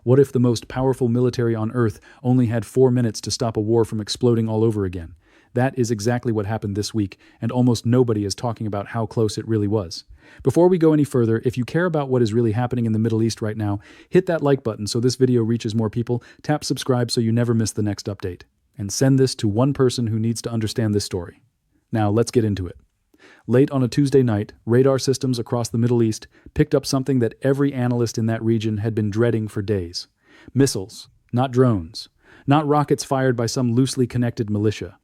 What if the most powerful military on Earth only had 4 minutes to stop a war from exploding all over again? That is exactly what happened this week, and almost nobody is talking about how close it really was. Before we go any further, if you care about what is really happening in the Middle East right now, hit that like button so this video reaches more people, tap subscribe so you never miss the next update, and send this to one person who needs to understand this story. Now, let's get into it. Late on a Tuesday night, radar systems across the Middle East picked up something that every analyst in that region had been dreading for days. Missiles, not drones, not rockets fired by some loosely connected militia.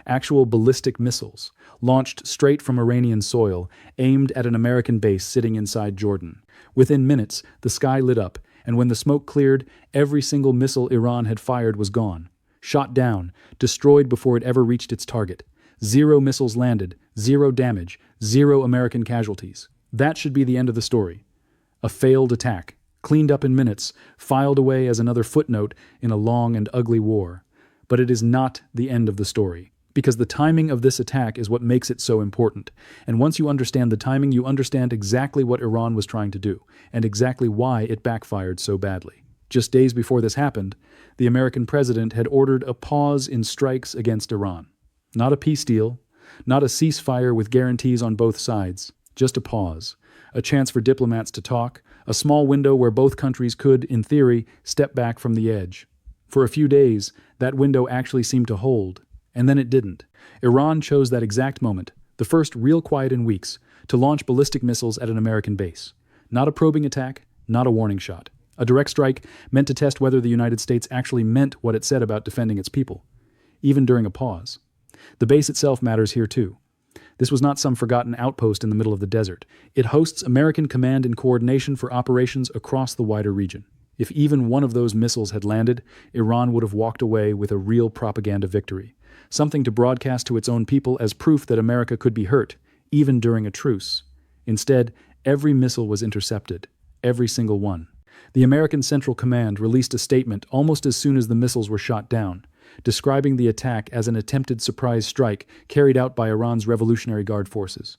Actual ballistic missiles, launched straight from Iranian soil, aimed at an American base sitting inside Jordan. Within minutes, the sky lit up, and when the smoke cleared, every single missile Iran had fired was gone. Shot down, destroyed before it ever reached its target. 0 missiles landed, 0 damage, 0 American casualties. That should be the end of the story. A failed attack, cleaned up in minutes, filed away as another footnote in a long and ugly war. But it is not the end of the story. Because the timing of this attack is what makes it so important. And once you understand the timing, you understand exactly what Iran was trying to do, and exactly why it backfired so badly. Just days before this happened, the American president had ordered a pause in strikes against Iran. Not a peace deal, not a ceasefire with guarantees on both sides, just a pause, a chance for diplomats to talk, a small window where both countries could, in theory, step back from the edge. For a few days, that window actually seemed to hold. And then it didn't. Iran chose that exact moment, the first real quiet in weeks, to launch ballistic missiles at an American base. Not a probing attack, not a warning shot. A direct strike meant to test whether the United States actually meant what it said about defending its people, even during a pause. The base itself matters here too. This was not some forgotten outpost in the middle of the desert. It hosts American command and coordination for operations across the wider region. If even one of those missiles had landed, Iran would have walked away with a real propaganda victory. Something to broadcast to its own people as proof that America could be hurt, even during a truce. Instead, every missile was intercepted, every single one. The American Central Command released a statement almost as soon as the missiles were shot down, describing the attack as an attempted surprise strike carried out by Iran's Revolutionary Guard forces.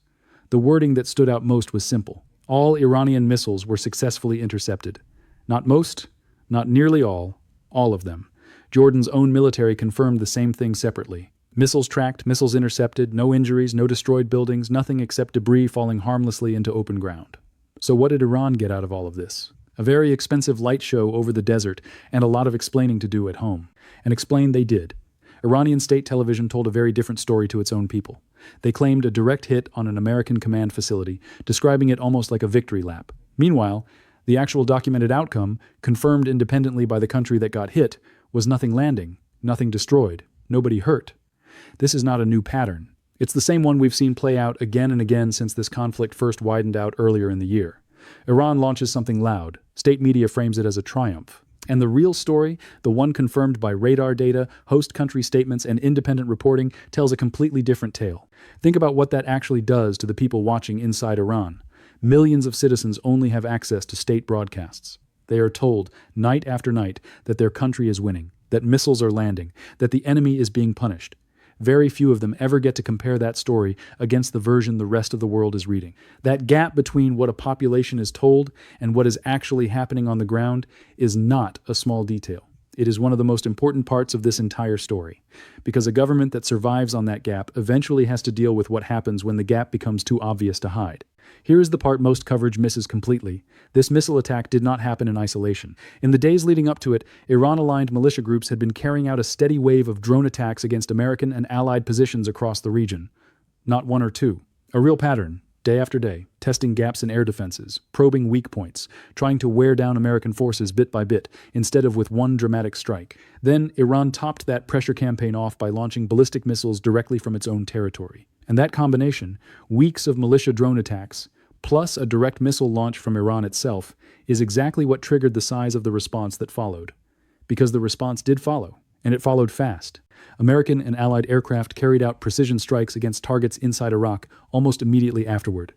The wording that stood out most was simple. All Iranian missiles were successfully intercepted. Not most, not nearly all of them. Jordan's own military confirmed the same thing separately. Missiles tracked, missiles intercepted, no injuries, no destroyed buildings, nothing except debris falling harmlessly into open ground. So what did Iran get out of all of this? A very expensive light show over the desert and a lot of explaining to do at home. And explain they did. Iranian state television told a very different story to its own people. They claimed a direct hit on an American command facility, describing it almost like a victory lap. Meanwhile, the actual documented outcome, confirmed independently by the country that got hit, was nothing landing, nothing destroyed, nobody hurt. This is not a new pattern. It's the same one we've seen play out again and again since this conflict first widened out earlier in the year. Iran launches something loud. State media frames it as a triumph. And the real story, the one confirmed by radar data, host country statements, and independent reporting, tells a completely different tale. Think about what that actually does to the people watching inside Iran. Millions of citizens only have access to state broadcasts. They are told, night after night, that their country is winning, that missiles are landing, that the enemy is being punished. Very few of them ever get to compare that story against the version the rest of the world is reading. That gap between what a population is told and what is actually happening on the ground is not a small detail. It is one of the most important parts of this entire story, because a government that survives on that gap eventually has to deal with what happens when the gap becomes too obvious to hide. Here is the part most coverage misses completely. This missile attack did not happen in isolation. In the days leading up to it, Iran-aligned militia groups had been carrying out a steady wave of drone attacks against American and Allied positions across the region. Not one or two. A real pattern, day after day, testing gaps in air defenses, probing weak points, trying to wear down American forces bit by bit, instead of with one dramatic strike. Then, Iran topped that pressure campaign off by launching ballistic missiles directly from its own territory. And that combination, weeks of militia drone attacks, plus a direct missile launch from Iran itself, is exactly what triggered the size of the response that followed. Because the response did follow, and it followed fast. American and Allied aircraft carried out precision strikes against targets inside Iraq almost immediately afterward.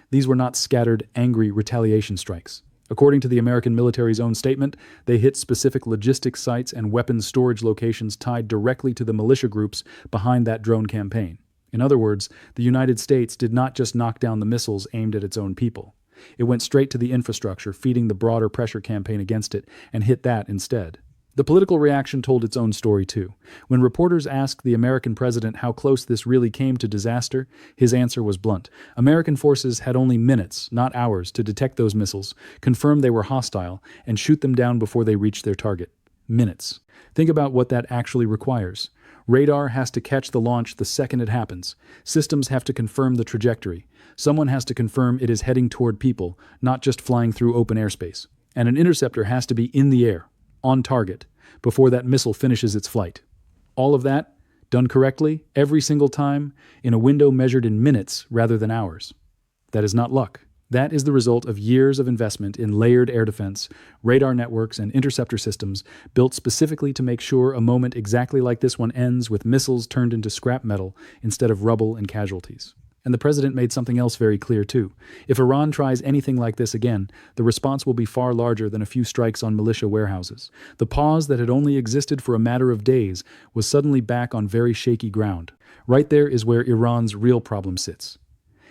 These were not scattered, angry retaliation strikes. According to the American military's own statement, they hit specific logistics sites and weapons storage locations tied directly to the militia groups behind that drone campaign. In other words, the United States did not just knock down the missiles aimed at its own people. It went straight to the infrastructure, feeding the broader pressure campaign against it, and hit that instead. The political reaction told its own story too. When reporters asked the American president how close this really came to disaster, his answer was blunt. American forces had only minutes, not hours, to detect those missiles, confirm they were hostile, and shoot them down before they reached their target. Minutes. Think about what that actually requires. Radar has to catch the launch the second it happens. Systems have to confirm the trajectory. Someone has to confirm it is heading toward people, not just flying through open airspace. And an interceptor has to be in the air, on target, before that missile finishes its flight. All of that, done correctly, every single time, in a window measured in minutes rather than hours. That is not luck. That is the result of years of investment in layered air defense, radar networks, and interceptor systems built specifically to make sure a moment exactly like this one ends with missiles turned into scrap metal instead of rubble and casualties. And the president made something else very clear too. If Iran tries anything like this again, the response will be far larger than a few strikes on militia warehouses. The pause that had only existed for a matter of days was suddenly back on very shaky ground. Right there is where Iran's real problem sits.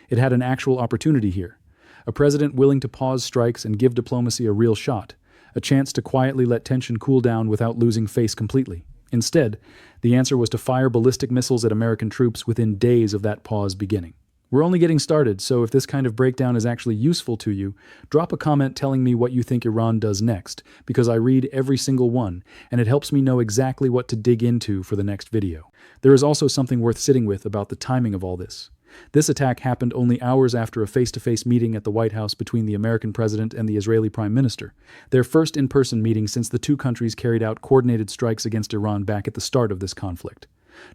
It had an actual opportunity here. A president willing to pause strikes and give diplomacy a real shot. A chance to quietly let tension cool down without losing face completely. Instead, the answer was to fire ballistic missiles at American troops within days of that pause beginning. We're only getting started, so if this kind of breakdown is actually useful to you, drop a comment telling me what you think Iran does next, because I read every single one, and it helps me know exactly what to dig into for the next video. There is also something worth sitting with about the timing of all this. This attack happened only hours after a face-to-face meeting at the White House between the American president and the Israeli prime minister, their first in-person meeting since the two countries carried out coordinated strikes against Iran back at the start of this conflict.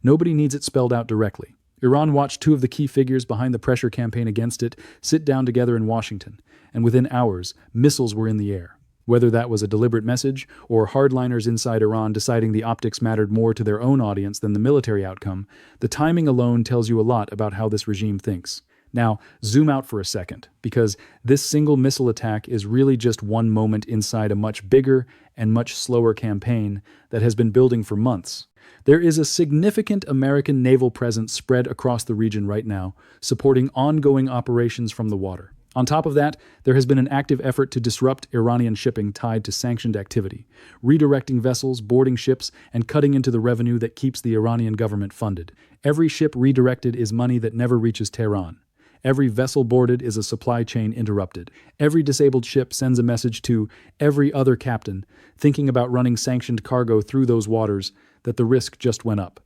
Nobody needs it spelled out directly. Iran watched two of the key figures behind the pressure campaign against it sit down together in Washington, and within hours, missiles were in the air. Whether that was a deliberate message, or hardliners inside Iran deciding the optics mattered more to their own audience than the military outcome, the timing alone tells you a lot about how this regime thinks. Now, zoom out for a second, because this single missile attack is really just one moment inside a much bigger and much slower campaign that has been building for months. There is a significant American naval presence spread across the region right now, supporting ongoing operations from the water. On top of that, there has been an active effort to disrupt Iranian shipping tied to sanctioned activity, redirecting vessels, boarding ships, and cutting into the revenue that keeps the Iranian government funded. Every ship redirected is money that never reaches Tehran. Every vessel boarded is a supply chain interrupted. Every disabled ship sends a message to every other captain thinking about running sanctioned cargo through those waters that the risk just went up.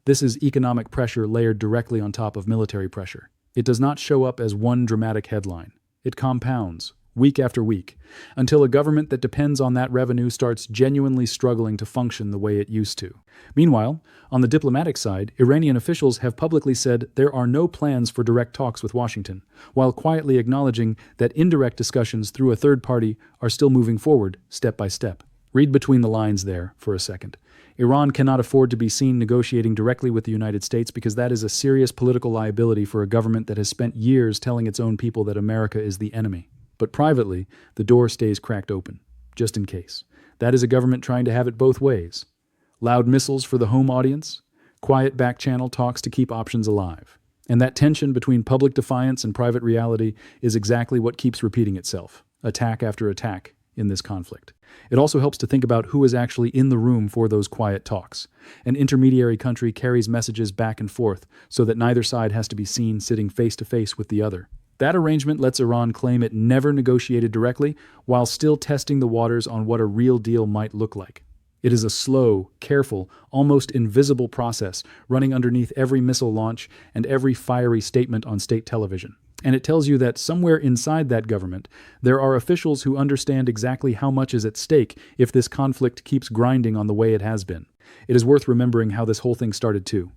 This is economic pressure layered directly on top of military pressure. It does not show up as one dramatic headline. It compounds, week after week, until a government that depends on that revenue starts genuinely struggling to function the way it used to. Meanwhile, on the diplomatic side, Iranian officials have publicly said there are no plans for direct talks with Washington, while quietly acknowledging that indirect discussions through a third party are still moving forward, step by step. Read between the lines there for a second. Iran cannot afford to be seen negotiating directly with the United States because that is a serious political liability for a government that has spent years telling its own people that America is the enemy. But privately, the door stays cracked open, just in case. That is a government trying to have it both ways. Loud missiles for the home audience, quiet back-channel talks to keep options alive. And that tension between public defiance and private reality is exactly what keeps repeating itself, attack after attack, in this conflict. It also helps to think about who is actually in the room for those quiet talks. An intermediary country carries messages back and forth so that neither side has to be seen sitting face to face with the other. That arrangement lets Iran claim it never negotiated directly while still testing the waters on what a real deal might look like. It is a slow, careful, almost invisible process running underneath every missile launch and every fiery statement on state television. And it tells you that somewhere inside that government, there are officials who understand exactly how much is at stake if this conflict keeps grinding on the way it has been. It is worth remembering how this whole thing started too.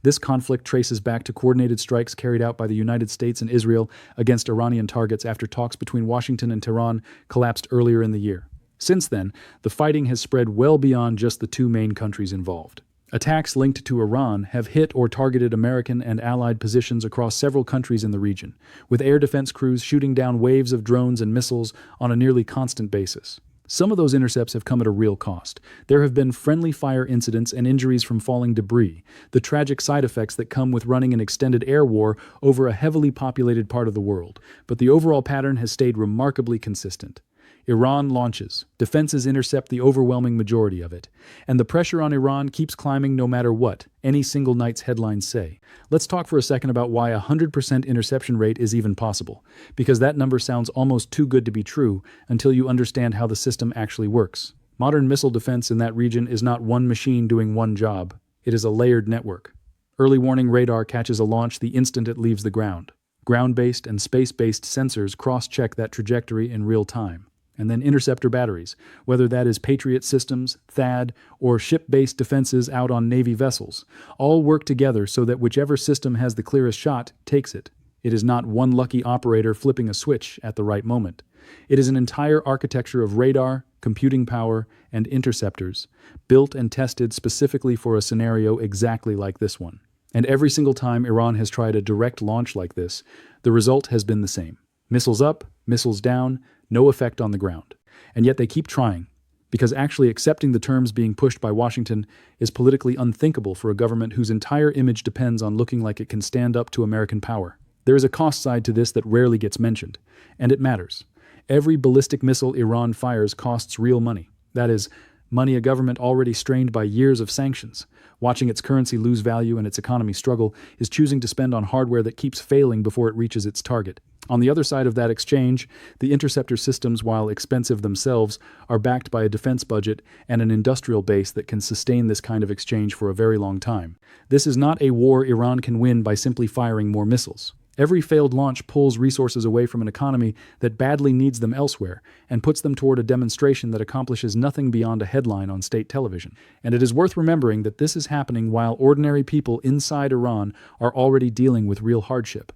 This conflict traces back to coordinated strikes carried out by the United States and Israel against Iranian targets after talks between Washington and Tehran collapsed earlier in the year. Since then, the fighting has spread well beyond just the two main countries involved. Attacks linked to Iran have hit or targeted American and allied positions across several countries in the region, with air defense crews shooting down waves of drones and missiles on a nearly constant basis. Some of those intercepts have come at a real cost. There have been friendly fire incidents and injuries from falling debris, the tragic side effects that come with running an extended air war over a heavily populated part of the world. But the overall pattern has stayed remarkably consistent. Iran launches. Defenses intercept the overwhelming majority of it. And the pressure on Iran keeps climbing no matter what any single night's headlines say. Let's talk for a second about why a 100% interception rate is even possible, because that number sounds almost too good to be true until you understand how the system actually works. Modern missile defense in that region is not one machine doing one job. It is a layered network. Early warning radar catches a launch the instant it leaves the ground. Ground-based and space-based sensors cross-check that trajectory in real time. And then interceptor batteries, whether that is Patriot systems, THAAD, or ship-based defenses out on Navy vessels, all work together so that whichever system has the clearest shot takes it. It is not one lucky operator flipping a switch at the right moment. It is an entire architecture of radar, computing power, and interceptors, built and tested specifically for a scenario exactly like this one. And every single time Iran has tried a direct launch like this, the result has been the same. Missiles up, missiles down, no effect on the ground. And yet they keep trying, because actually accepting the terms being pushed by Washington is politically unthinkable for a government whose entire image depends on looking like it can stand up to American power. There is a cost side to this that rarely gets mentioned, and it matters. Every ballistic missile Iran fires costs real money. That is, money a government already strained by years of sanctions, watching its currency lose value and its economy struggle, is choosing to spend on hardware that keeps failing before it reaches its target. On the other side of that exchange, the interceptor systems, while expensive themselves, are backed by a defense budget and an industrial base that can sustain this kind of exchange for a very long time. This is not a war Iran can win by simply firing more missiles. Every failed launch pulls resources away from an economy that badly needs them elsewhere and puts them toward a demonstration that accomplishes nothing beyond a headline on state television. And it is worth remembering that this is happening while ordinary people inside Iran are already dealing with real hardship.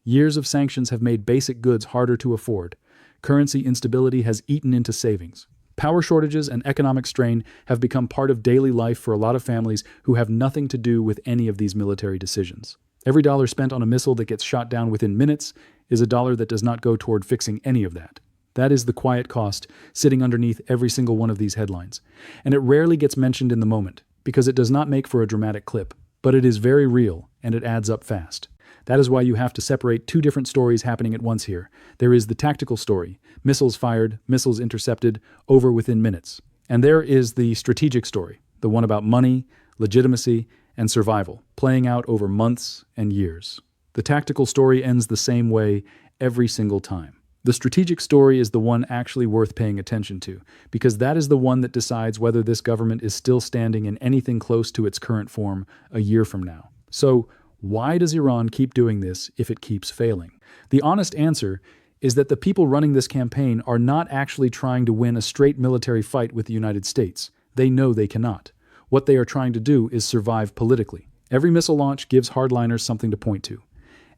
Years of sanctions have made basic goods harder to afford. Currency instability has eaten into savings. Power shortages and economic strain have become part of daily life for a lot of families who have nothing to do with any of these military decisions. Every dollar spent on a missile that gets shot down within minutes is a dollar that does not go toward fixing any of that. That is the quiet cost sitting underneath every single one of these headlines. And it rarely gets mentioned in the moment, because it does not make for a dramatic clip. But it is very real, and it adds up fast. That is why you have to separate two different stories happening at once here. There is the tactical story, missiles fired, missiles intercepted, over within minutes. And there is the strategic story, the one about money, legitimacy, and survival, playing out over months and years. The tactical story ends the same way every single time. The strategic story is the one actually worth paying attention to, because that is the one that decides whether this government is still standing in anything close to its current form a year from now. So, why does Iran keep doing this if it keeps failing? The honest answer is that the people running this campaign are not actually trying to win a straight military fight with the United States. They know they cannot. What they are trying to do is survive politically. Every missile launch gives hardliners something to point to.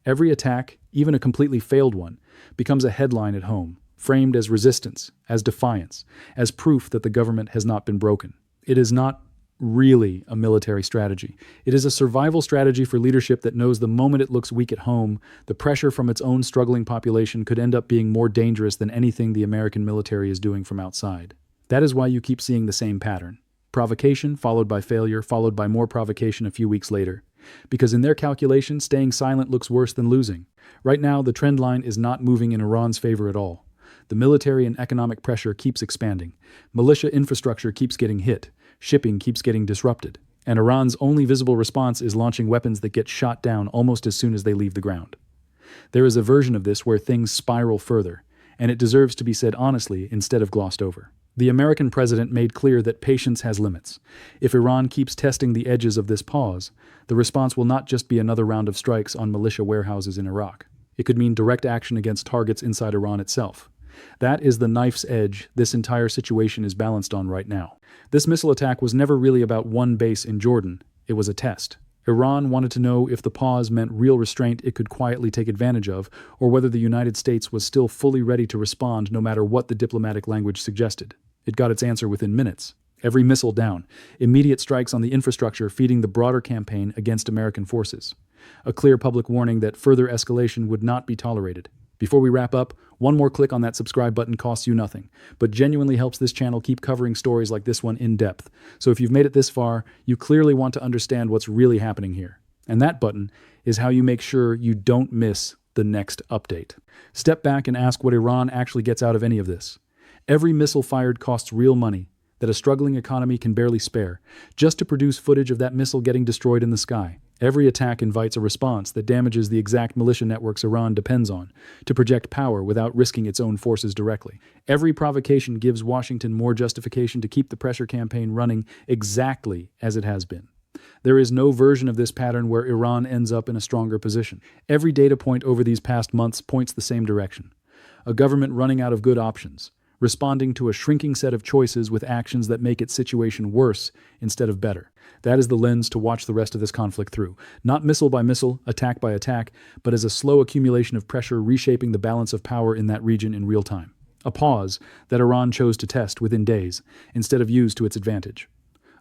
Every attack, even a completely failed one, becomes a headline at home, framed as resistance, as defiance, as proof that the government has not been broken. It is not really a military strategy. It is a survival strategy for leadership that knows the moment it looks weak at home, the pressure from its own struggling population could end up being more dangerous than anything the American military is doing from outside. That is why you keep seeing the same pattern. Provocation, followed by failure, followed by more provocation a few weeks later. Because in their calculation, staying silent looks worse than losing. Right now, the trend line is not moving in Iran's favor at all. The military and economic pressure keeps expanding. Militia infrastructure keeps getting hit. Shipping keeps getting disrupted. And Iran's only visible response is launching weapons that get shot down almost as soon as they leave the ground. There is a version of this where things spiral further, and it deserves to be said honestly instead of glossed over. The American president made clear that patience has limits. If Iran keeps testing the edges of this pause, the response will not just be another round of strikes on militia warehouses in Iraq. It could mean direct action against targets inside Iran itself. That is the knife's edge this entire situation is balanced on right now. This missile attack was never really about one base in Jordan. It was a test. Iran wanted to know if the pause meant real restraint it could quietly take advantage of, or whether the United States was still fully ready to respond no matter what the diplomatic language suggested. It got its answer within minutes. Every missile down. Immediate strikes on the infrastructure feeding the broader campaign against American forces. A clear public warning that further escalation would not be tolerated. Before we wrap up, one more click on that subscribe button costs you nothing, but genuinely helps this channel keep covering stories like this one in depth. So if you've made it this far, you clearly want to understand what's really happening here. And that button is how you make sure you don't miss the next update. Step back and ask what Iran actually gets out of any of this. Every missile fired costs real money that a struggling economy can barely spare, just to produce footage of that missile getting destroyed in the sky. Every attack invites a response that damages the exact militia networks Iran depends on to project power without risking its own forces directly. Every provocation gives Washington more justification to keep the pressure campaign running exactly as it has been. There is no version of this pattern where Iran ends up in a stronger position. Every data point over these past months points the same direction. A government running out of good options, responding to a shrinking set of choices with actions that make its situation worse instead of better. That is the lens to watch the rest of this conflict through. Not missile by missile, attack by attack, but as a slow accumulation of pressure reshaping the balance of power in that region in real time. A pause that Iran chose to test within days instead of use to its advantage.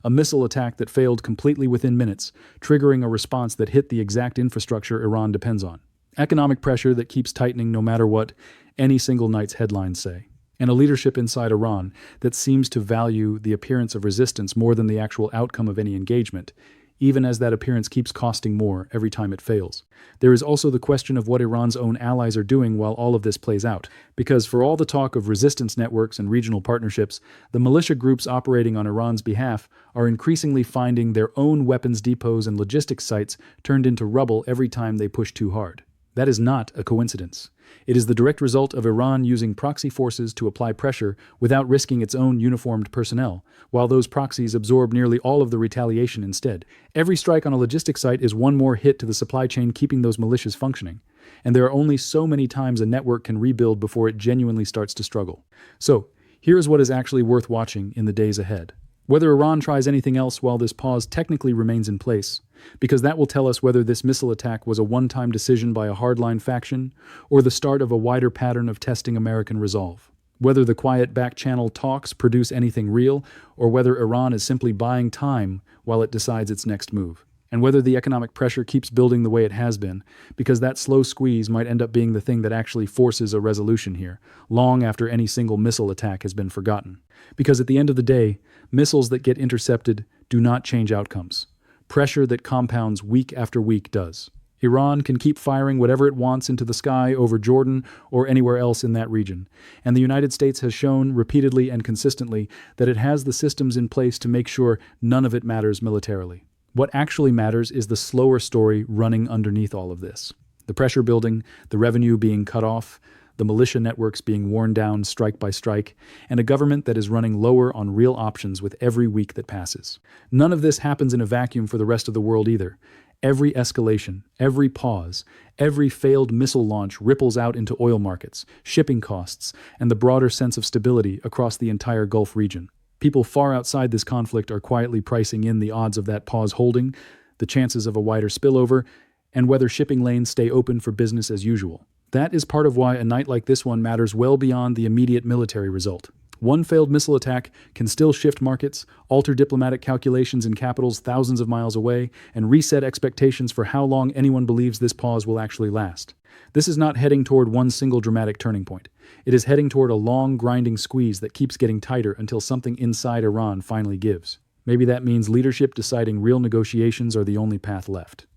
A missile attack that failed completely within minutes, triggering a response that hit the exact infrastructure Iran depends on. Economic pressure that keeps tightening no matter what any single night's headlines say. And a leadership inside Iran that seems to value the appearance of resistance more than the actual outcome of any engagement, even as that appearance keeps costing more every time it fails. There is also the question of what Iran's own allies are doing while all of this plays out, because for all the talk of resistance networks and regional partnerships, the militia groups operating on Iran's behalf are increasingly finding their own weapons depots and logistics sites turned into rubble every time they push too hard. That is not a coincidence. It is the direct result of Iran using proxy forces to apply pressure without risking its own uniformed personnel, while those proxies absorb nearly all of the retaliation instead. Every strike on a logistics site is one more hit to the supply chain keeping those militias functioning, and there are only so many times a network can rebuild before it genuinely starts to struggle. So, here is what is actually worth watching in the days ahead. Whether Iran tries anything else while this pause technically remains in place, because that will tell us whether this missile attack was a one-time decision by a hardline faction or the start of a wider pattern of testing American resolve. Whether the quiet back-channel talks produce anything real, or whether Iran is simply buying time while it decides its next move. And whether the economic pressure keeps building the way it has been, because that slow squeeze might end up being the thing that actually forces a resolution here, long after any single missile attack has been forgotten. Because at the end of the day, missiles that get intercepted do not change outcomes. Pressure that compounds week after week does. Iran can keep firing whatever it wants into the sky over Jordan or anywhere else in that region, and the United States has shown repeatedly and consistently that it has the systems in place to make sure none of it matters militarily. What actually matters is the slower story running underneath all of this. The pressure building, the revenue being cut off, the militia networks being worn down strike by strike, and a government that is running lower on real options with every week that passes. None of this happens in a vacuum for the rest of the world either. Every escalation, every pause, every failed missile launch ripples out into oil markets, shipping costs, and the broader sense of stability across the entire Gulf region. People far outside this conflict are quietly pricing in the odds of that pause holding, the chances of a wider spillover, and whether shipping lanes stay open for business as usual. That is part of why a night like this one matters well beyond the immediate military result. One failed missile attack can still shift markets, alter diplomatic calculations in capitals thousands of miles away, and reset expectations for how long anyone believes this pause will actually last. This is not heading toward one single dramatic turning point. It is heading toward a long, grinding squeeze that keeps getting tighter until something inside Iran finally gives. Maybe that means leadership deciding real negotiations are the only path left.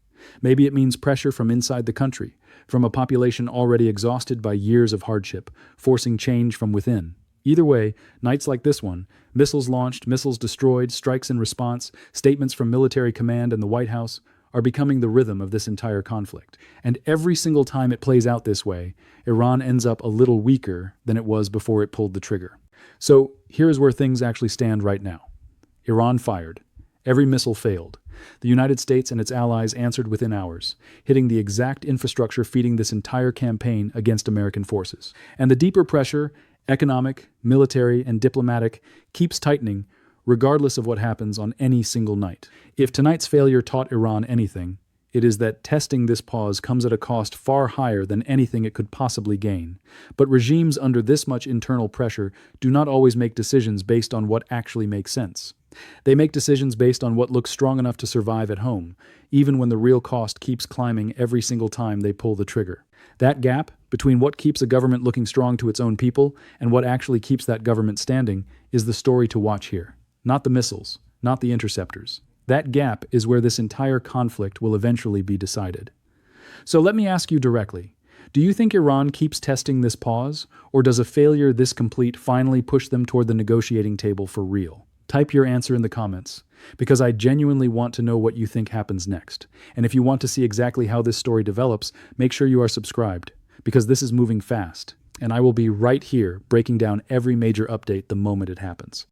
Maybe it means pressure from inside the country, from a population already exhausted by years of hardship, forcing change from within. Either way, nights like this one, missiles launched, missiles destroyed, strikes in response, statements from military command and the White House, are becoming the rhythm of this entire conflict. And every single time it plays out this way, Iran ends up a little weaker than it was before it pulled the trigger. So here's where things actually stand right now. Iran fired. Every missile failed. The United States and its allies answered within hours, hitting the exact infrastructure feeding this entire campaign against American forces. And the deeper pressure, economic, military, and diplomatic, keeps tightening regardless of what happens on any single night. If tonight's failure taught Iran anything, it is that testing this pause comes at a cost far higher than anything it could possibly gain. But regimes under this much internal pressure do not always make decisions based on what actually makes sense. They make decisions based on what looks strong enough to survive at home, even when the real cost keeps climbing every single time they pull the trigger. That gap between what keeps a government looking strong to its own people and what actually keeps that government standing is the story to watch here. Not the missiles, not the interceptors. That gap is where this entire conflict will eventually be decided. So let me ask you directly. Do you think Iran keeps testing this pause, or does a failure this complete finally push them toward the negotiating table for real? Type your answer in the comments, because I genuinely want to know what you think happens next. And if you want to see exactly how this story develops, make sure you are subscribed, because this is moving fast, and I will be right here breaking down every major update the moment it happens.